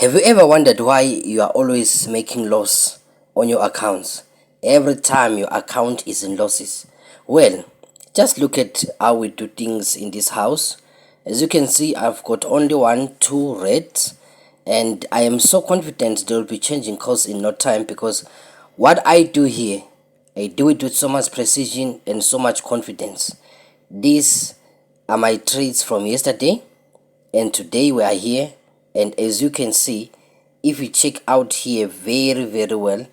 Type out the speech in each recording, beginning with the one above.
Have you ever wondered why you are always making loss on your accounts? Every time your account is in losses. Well, just look at how we do things in this house. As you can see, I've got only 2 reds, and I am so confident they will be changing course in no time, because what I do here, I do it with so much precision and so much confidence. These are my trades from yesterday, and today we are here. And as you can see, if you check out here very well,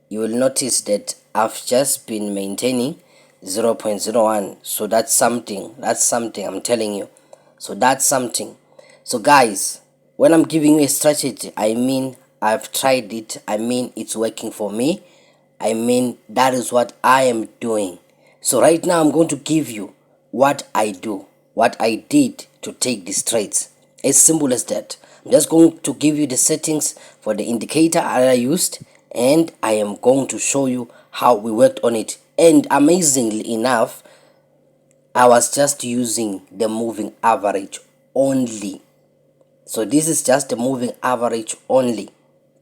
you will notice that I've just been maintaining 0.01. So that's something I'm telling you. So that's something. So guys, when I'm giving you a strategy, I mean I've tried it, I mean it's working for me, I mean that is what I am doing. So right now I'm going to give you what I do, what I did to take these trades. As simple as that. I'm just going to give you the settings for the indicator I used, and I am going to show you how we worked on it. And amazingly enough, I was just using the moving average only. So this is just the moving average only,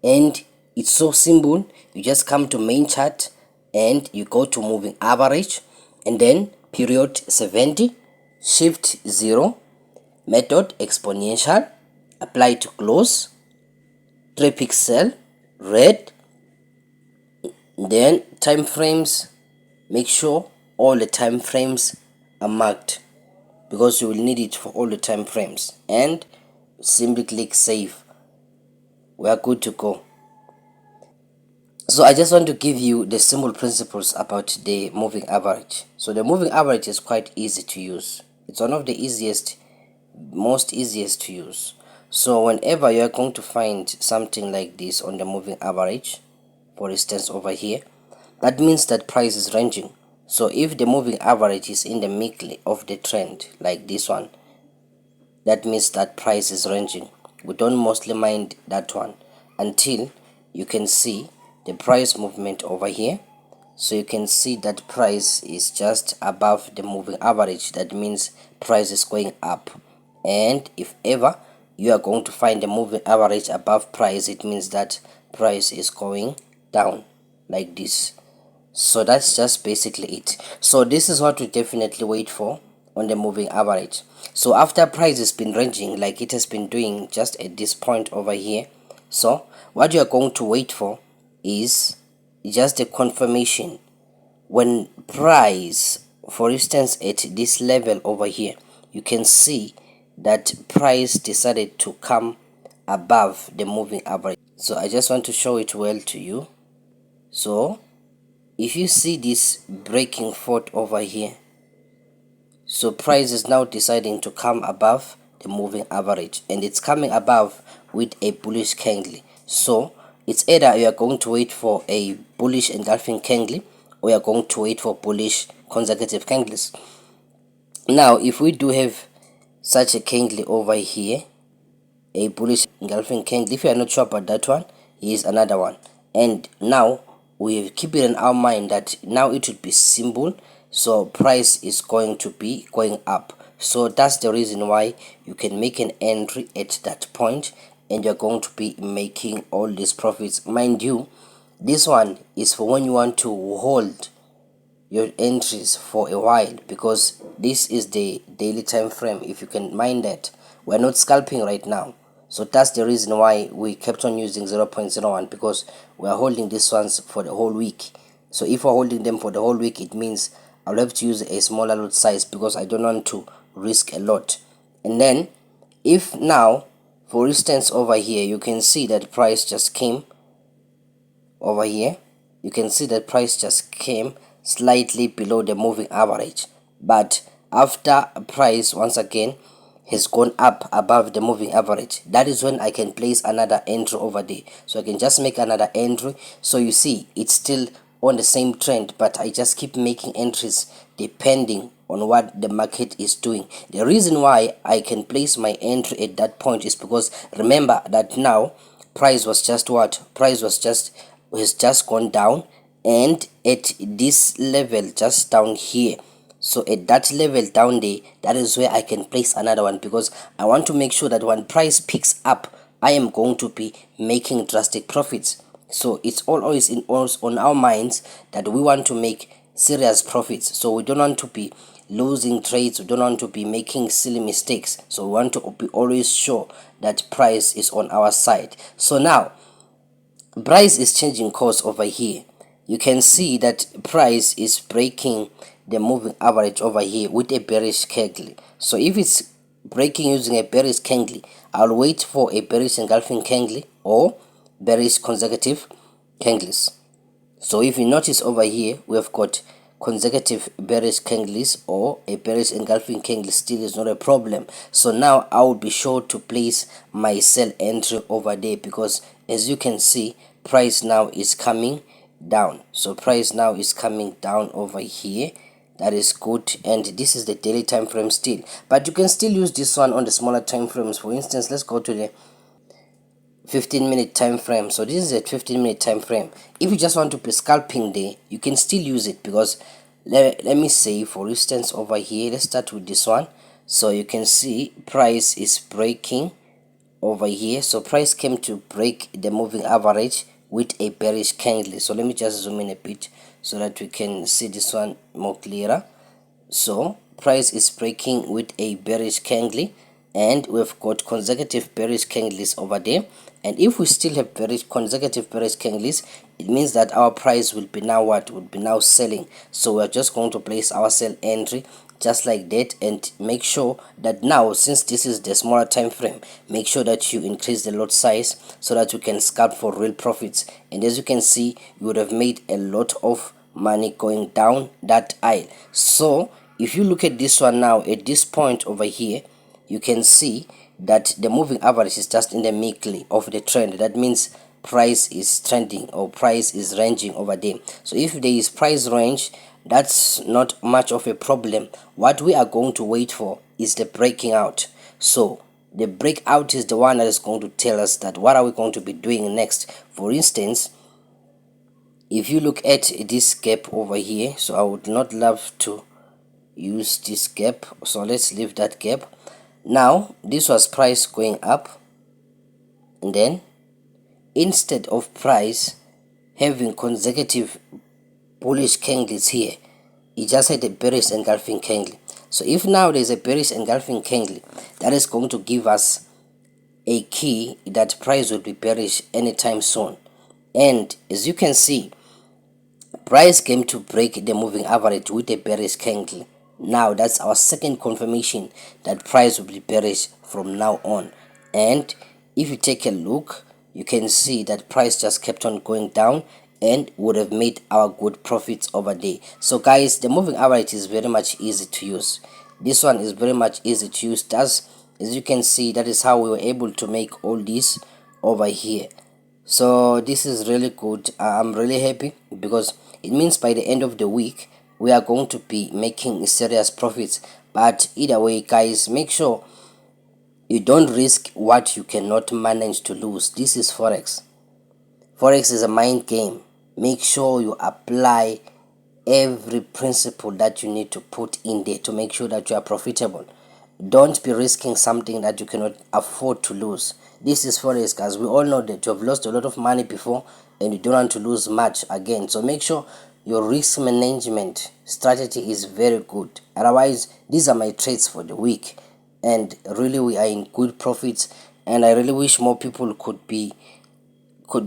and it's so simple. You just come to main chart and you go to moving average, and then period 70, shift 0, method exponential, apply to close, 3 pixel red, then time frames. Make sure all the time frames are marked, because you will need it for all the time frames, and simply click save. We are good to go. So I just want to give you the simple principles about the moving average. So the moving average is quite easy to use. It's one of the most easiest to use. So whenever you are going to find something like this on the moving average, for instance over here, that means that price is ranging. So if the moving average is in the middle of the trend like this one, that means that price is ranging. We don't mostly mind that one until you can see the price movement over here. So you can see that price is just above the moving average. That means price is going up. And if ever you are going to find the moving average above price, it means that price is going down like this. So that's just basically it. So this is what we definitely wait for on the moving average. So after price has been ranging like it has been doing just at this point over here, so what you are going to wait for is just a confirmation. When price, for instance at this level over here, you can see that price decided to come above the moving average. So I just want to show it well to you. So if you see this breaking forth over here, so price is now deciding to come above the moving average, and it's coming above with a bullish candle. So it's either you are going to wait for a bullish engulfing candle, or you are going to wait for bullish consecutive candles. Now if we do have such a candle over here, a bullish engulfing candle, if you are not sure about that one, here's another one. And now we keep it in our mind that now it would be simple, so price is going to be going up. So that's the reason why you can make an entry at that point, and you're going to be making all these profits. Mind you, this one is for when you want to hold your entries for a while, because this is the daily time frame. If you can mind that, we're not scalping right now. So that's the reason why we kept on using 0.01, because we are holding these ones for the whole week. So if we're holding them for the whole week, it means I'll have to use a smaller lot size, because I don't want to risk a lot. And then if now, for instance over here, you can see that price just came over here, you can see that price just came slightly below the moving average, but after price once again has gone up above the moving average, that is when I can place another entry over there. So I can just make another entry. So you see it's still on the same trend, but I just keep making entries depending on what the market is doing. The reason why I can place my entry at that point is because remember that now price was just what? Price was just has just gone down, and at this level just down here, so at that level down there, that is where I can place another one, because I want to make sure that when price picks up I am going to be making drastic profits. So it's always on our minds that we want to make serious profits. So we don't want to be losing trades, we don't want to be making silly mistakes. So we want to be always sure that price is on our side. So now price is changing course over here. You can see that price is breaking the moving average over here with a bearish candle. So if it's breaking using a bearish candle, I'll wait for a bearish engulfing candle or bearish consecutive candles. So if you notice over here, we have got consecutive bearish candles or a bearish engulfing candle still is not a problem. So now I will be sure to place my sell entry over there, because as you can see, price now is coming down. So price now is coming down over here. That is good, and this is the daily time frame still, but you can still use this one on the smaller time frames. For instance, let's go to the 15-minute time frame. So this is a 15-minute time frame. If you just want to be scalping there, you can still use it, because let me say, for instance, over here, let's start with this one. So you can see price is breaking over here. So price came to break the moving average with a bearish candle. So let me just zoom in a bit so that we can see this one more clearer. So price is breaking with a bearish candle, and we've got consecutive bearish candles over there. And if we still have consecutive bearish candles, it means that our price will be now what? Will be now selling. So we're just going to place our sell entry just like that, and make sure that now, since this is the smaller time frame, make sure that you increase the lot size so that you can scalp for real profits. And as you can see, you would have made a lot of money going down that aisle. So if you look at this one now, at this point over here, you can see that the moving average is just in the middle of the trend. That means price is trending, or price is ranging over there. So if there is price range, that's not much of a problem. What we are going to wait for is the breaking out. So the breakout is the one that is going to tell us that what are we going to be doing next. For instance, if you look at this gap over here, so I would not love to use this gap, so let's leave that gap. Now this was price going up, and then instead of price having consecutive bullish candles here, it just had a bearish engulfing candle. So if now there's a bearish engulfing candle, that is going to give us a key that price will be bearish anytime soon. And as you can see, price came to break the moving average with a bearish candle. Now that's our second confirmation that price will be bearish from now on. And if you take a look, you can see that price just kept on going down and would have made our good profits over there. So guys, the moving average is very much easy to use. This one is very much easy to use. As you can see, that is how we were able to make all this over here. So this is really good. I'm really happy, because it means by the end of the week we are going to be making serious profits. But either way, guys, make sure you don't risk what you cannot manage to lose. This is Forex. Forex is a mind game. Make sure you apply every principle that you need to put in there to make sure that you are profitable. Don't be risking something that you cannot afford to lose. This is Forex, guys. We all know that you have lost a lot of money before and you don't want to lose much again. So make sure your risk management strategy is very good. Otherwise, these are my trades for the week, and really we are in good profits, and I really wish more people could be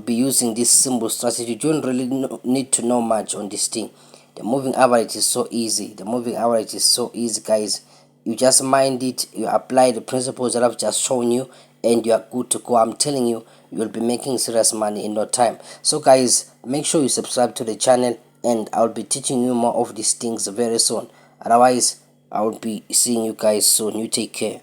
using this simple strategy. You don't really need to know much on this thing. The moving average is so easy. The moving average is so easy, guys. You just mind it, you apply the principles that I've just shown you, and you are good to go. I'm telling you, you'll be making serious money in no time. So guys, make sure you subscribe to the channel, and I'll be teaching you more of these things very soon. Otherwise, I will be seeing you guys soon. You take care.